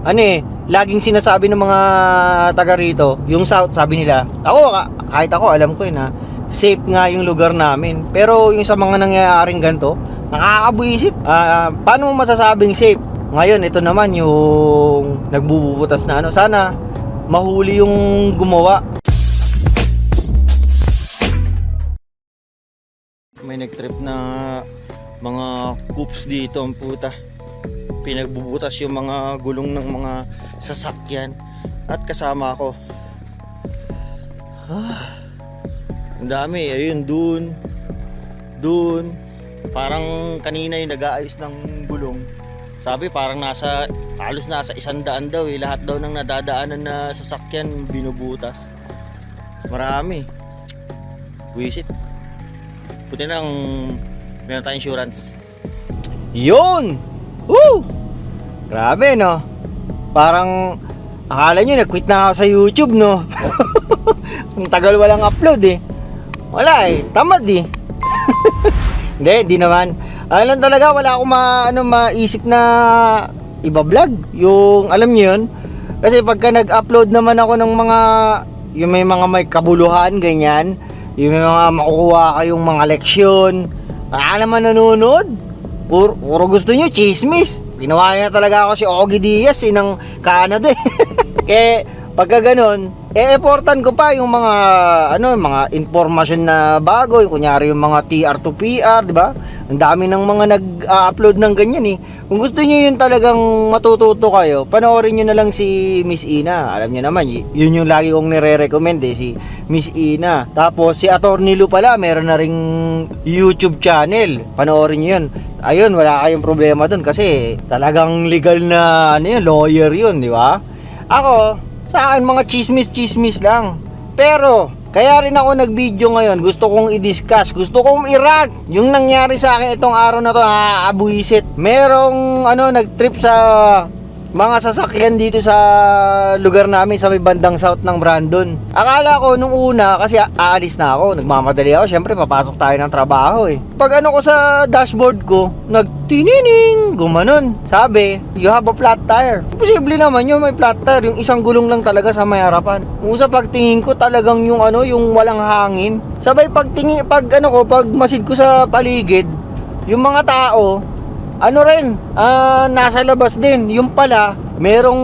ano laging sinasabi ng mga taga rito, yung South, sabi nila, kahit ako, alam ko na safe nga yung lugar namin. Pero yung sa mga nangyayaring ganito, nakakabuisit. Paano mo masasabing safe? Ngayon, ito naman yung nagbubutas na sana mahuli yung gumawa. May nagtrip na mga coops dito, ang puta. Pinagbubutas yung mga gulong ng mga sasakyan at kasama ako. Ang dami, ayun, dun parang kanina yung nag-aayos ng gulong, sabi parang halos nasa 100 daw lahat daw ng nadadaanan na sasakyan binubutas. Marami, buwisit. Buti lang meron tayong insurance. Yun! Woo! Grabe, no? Parang akala nyo nag-quit na ako sa YouTube, no? Ang tagal walang upload Wala tamad Hindi naman. Alam talaga, wala akong maisip na iba-vlog. Yung, alam nyo yun? Kasi pagka nag-upload naman ako ng mga, yung may kabuluhan, ganyan, yung may mga makukuha kayong mga leksyon, naman nanonood. Puro gusto nyo, chismis. Ginawa niya talaga ako si Ogie Diaz ng Canada Kaya pagka ganun, e-effortan ko pa yung mga mga informasyon na bago, yung kunyari yung mga TR to PR, di ba? Ang dami ng mga nag-upload ng ganyan Kung gusto niyo yun talagang matututo kayo, panoorin niyo na lang si Miss Ina. Alam niyo naman, yun yung lagi kong nire-recommend si Miss Ina. Tapos si Attorney Lu pala, meron na ring YouTube channel. Panoorin niyo yun. Ayun, wala kayong problema dun kasi talagang legal na lawyer yun, di ba? Ako, sa akin mga chismis lang. Pero kaya rin ako nag-video ngayon, gusto kong i-discuss, gusto kong i-rant yung nangyari sa akin itong araw na to. Abuisit. Merong nag-trip sa mga sasakyan dito sa lugar namin sa may bandang south ng Brandon. Akala ko nung una, kasi aalis na ako, nagmamadali ako, syempre papasok tayo ng trabaho Pag ko sa dashboard ko, nagtinining, gumanon. Sabi, you have a flat tire. Posible naman yun, may flat tire, yung isang gulong lang talaga sa may harapan. Sa pagtingin ko talagang yung yung walang hangin. Sabay pag masid ko sa paligid, yung mga tao, nasa labas din. Yung pala, merong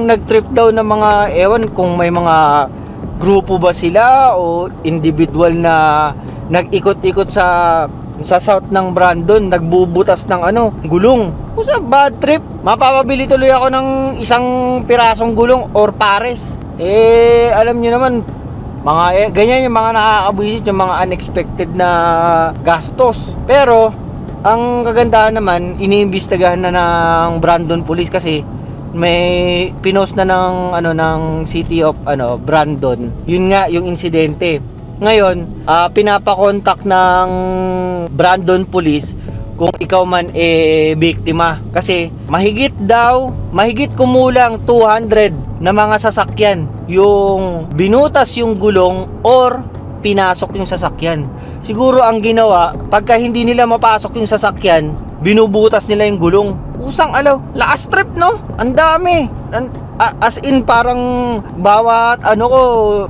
nag-trip daw na mga, ewan kung may mga grupo ba sila o individual na nag-ikot-ikot sa south ng Brandon, nagbubutas ng gulong. Sa bad trip, mapapabili tuloy ako ng isang pirasong gulong or pares. Alam nyo naman, mga ganyan yung mga nakakabuisit, yung mga unexpected na gastos. Pero ang kagandahan naman, iniimbestigahan na ng Brandon Police kasi may pinost na ng City of Brandon. Yun nga yung insidente. Ngayon, pinapakontak ng Brandon Police kung ikaw man biktima kasi mahigit kumulang 200 na mga sasakyan yung binutas yung gulong or pinasok yung sasakyan. Siguro ang ginawa, pagka hindi nila mapasok yung sasakyan, binubutas nila yung gulong. Usang last trip ang dami. As in parang bawat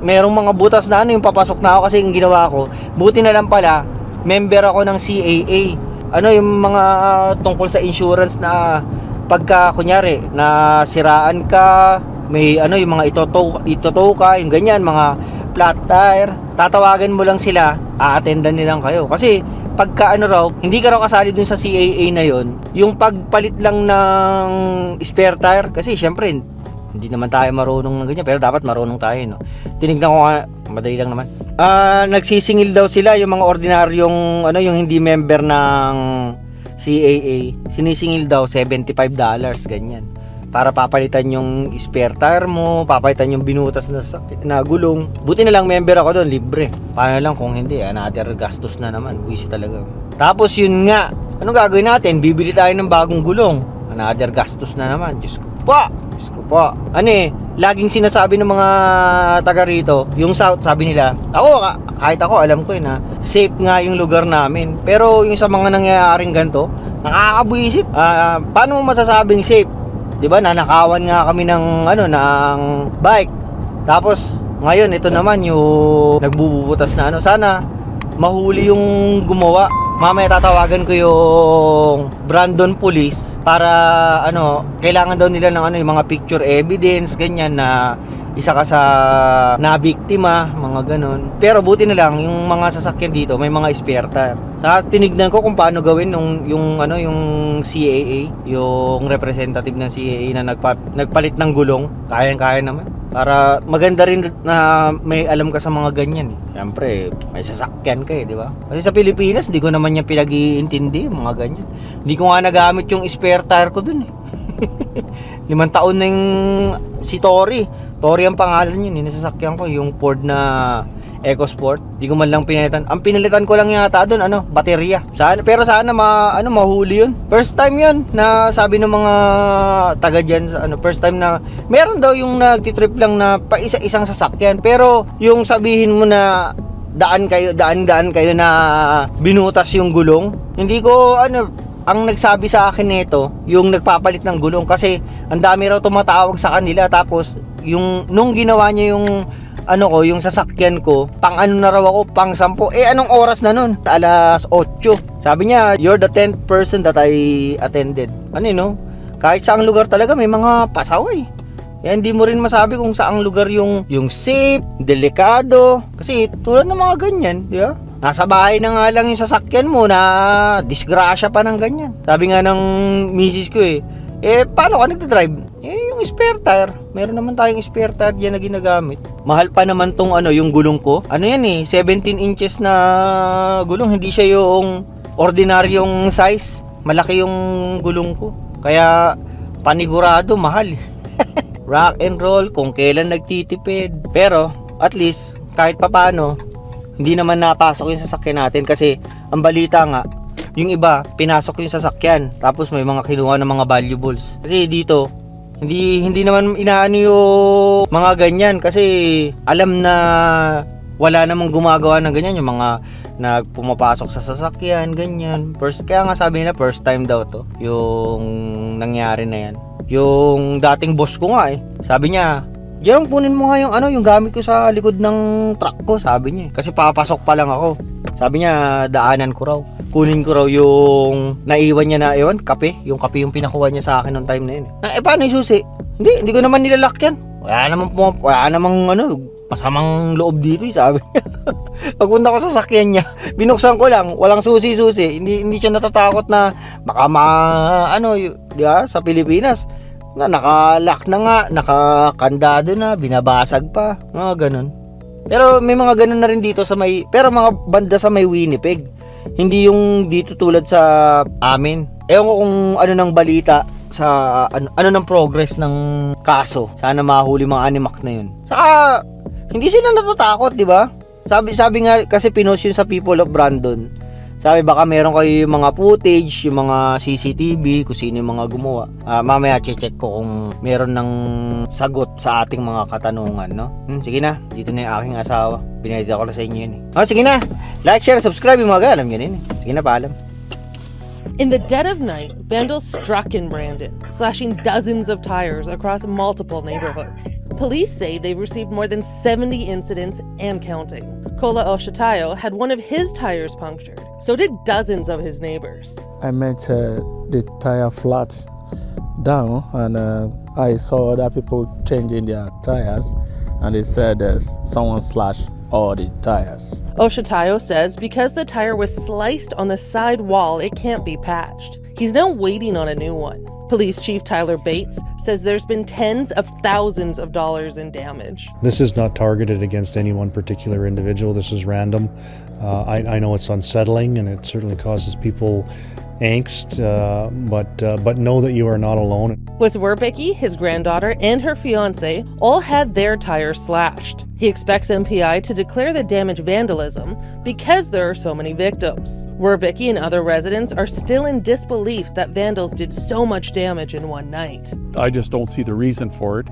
merong mga butas na yung papasok na ako kasi yung ginawa ko. Buti na lang pala, member ako ng CAA. Yung mga tungkol sa insurance na pagka kunyari nasiraan ka, may yung mga itotow ka, yung ganyan, mga flat tire, tatawagan mo lang sila, a-attendan nilang kayo. Kasi pagka hindi ka raw kasali dun sa CAA na yon, yung pagpalit lang ng spare tire, kasi syempre hindi naman tayo marunong ng ganyan, pero dapat marunong tayo Tinignan ko nga, madali lang naman. Nagsisingil daw sila yung mga ordinaryong yung hindi member ng CAA, sinisingil daw $75 ganyan, para papalitan yung spare tire mo, papalitan yung binutas na gulong. Buti na lang member ako doon, libre. Paano lang kung hindi, another gastos na naman, buwisi talaga. Tapos yun nga, anong gagawin natin? Bibili tayo ng bagong gulong, another gastos na naman. Diyos ko po. Laging sinasabi ng mga taga rito, yung South, sabi nila, kahit ako, alam ko na safe nga yung lugar namin. Pero yung sa mga nangyayaring ganito, nakakabuisit. Paano mo masasabing safe? 'di ba? Nanakawan nga kami ng ng bike. Tapos ngayon ito naman yung nagbububutas na sana mahuli yung gumawa. Mamaya tatawagan ko yung Brandon Police para kailangan daw nila ng yung mga picture evidence ganyan na isa ka sa nabiktima, mga ganon. Pero buti na lang yung mga sasakyan dito may mga spare tire. Sa tinignan ko kung paano gawin yung CAA, yung representative ng CAA na nagpalit ng gulong, kayang-kaya naman. Para maganda rin na may alam ka sa mga ganyan. Siyempre, may sasakyan ka di ba? Kasi sa Pilipinas, hindi ko naman yan pinag-iintindi, mga ganyan. Hindi ko nga nagamit yung spare tire ko dun 5 taon na yung si Tori ang pangalan yun, nasasakyan ko yung Ford na EcoSport. Di ko man lang pinalitan. Ang pinalitan ko lang yata doon baterya. Pero sana mahuli yun. First time yun na sabi ng mga taga diyan sa first time na meron daw yung nagtitrip lang na pa isa-isang sasakyan. Pero yung sabihin mo na daan kayo na binutas yung gulong. Hindi ko ang nagsabi sa akin nito, yung nagpapalit ng gulong kasi ang dami raw tumatawag sa kanila tapos nung ginawa niya yung yung sasakyan ko, pang na raw ako, pang 10. Anong oras na nun? Alas 8. Sabi niya, you're the 10th person that I attended. Kahit saang lugar talaga may mga pasaway. Hindi mo rin masabi kung saang lugar yung safe, delikado. Kasi tulad ng mga ganyan, di ba? Nasa bahay na nga lang yung sasakyan mo na disgrasya pa ng ganyan. Sabi nga ng misis ko paano ka nagdadrive? Yung spare tire. Meron naman tayong spare tire diyan na ginagamit. Mahal pa naman tong yung gulong ko. 17 inches na gulong. Hindi siya yung ordinaryong size. Malaki yung gulong ko. Kaya panigurado mahal. Rock and roll kung kailan nagtitipid. Pero at least kahit papaano hindi naman napasok yung sasakyan natin kasi ang balita nga yung iba pinasok yung sasakyan tapos may mga kinuha ng mga valuables. Kasi dito hindi naman inaano yung mga ganyan kasi alam na wala namang gumagawa ng ganyan, yung mga pumapasok sa sasakyan ganyan. Kaya nga sabi nila first time daw to yung nangyari na yan. Yung dating boss ko nga sabi niya, Jerome, kunin mo nga yung gamit ko sa likod ng truck ko, sabi niya. Kasi papasok pa lang ako. Sabi niya, daanan ko raw. Kunin ko raw yung naiwan niya na, kape. Yung kape yung pinakuha niya sa akin noong time na yun. Paano yung susi? Hindi ko naman nilalak yan. Wala namang masamang loob dito, sabi niya. Pagpunta ko sa sakyan niya, binuksan ko lang, walang susi-susi. Hindi siya natatakot na baka di ba, sa Pilipinas. Nakalock na nga, nakakandado na, binabasag pa, mga ganun. Pero may mga ganun na rin dito pero mga banda sa may Winnipeg. Hindi yung dito tulad sa amin. Ewan ko kung ng balita sa ng progress ng kaso. Sana mahuli mga animak na yun. Saka hindi sila natatakot, di ba? Sabi nga kasi pinost yun sa People of Brandon. Sabi baka meron kayo yung mga footage, yung mga CCTV, kung sino yung mga gumawa. Mamaya check ko kung meron ng sagot sa ating mga katanungan, no? Sige na, dito na yung aking asawa. Binayad ko na sa inyo yun sige na, like, share, subscribe yung mga alam yun Sige na, paalam. In the dead of night, vandals struck in Brandon, slashing dozens of tires across multiple neighborhoods. Police say they've received more than 70 incidents and counting. Kola Oshitayo had one of his tires punctured. So did dozens of his neighbors. I met the tire flat down and I saw other people changing their tires and they said someone slashed all the tires. Oshitayo says because the tire was sliced on the side wall, it can't be patched. He's now waiting on a new one. Police Chief Tyler Bates says there's been tens of thousands of dollars in damage. This is not targeted against any one particular individual. This is random. I know it's unsettling and it certainly causes people angst, but know that you are not alone. Wes Werbicki, his granddaughter, and her fiance all had their tires slashed. He expects MPI to declare the damage vandalism because there are so many victims. Werbicki and other residents are still in disbelief that vandals did so much damage in one night. I just don't see the reason for it.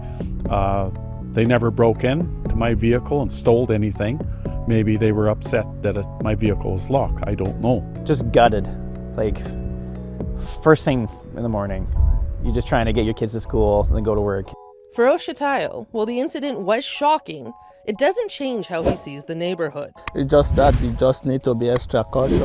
They never broke in to my vehicle and stole anything. Maybe they were upset that my vehicle was locked. I don't know. Just gutted. Like, first thing in the morning, You're just trying to get your kids to school and then go to work. For Oshitayo, while the incident was shocking, it doesn't change how he sees the neighborhood. It's just that you just need to be extra cautious.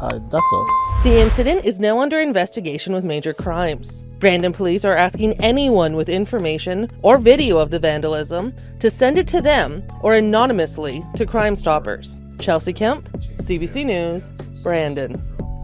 That's all. The incident is now under investigation with Major Crimes. Brandon police are asking anyone with information or video of the vandalism to send it to them or anonymously to Crime Stoppers. Chelsea Kemp, CBC News, Brandon.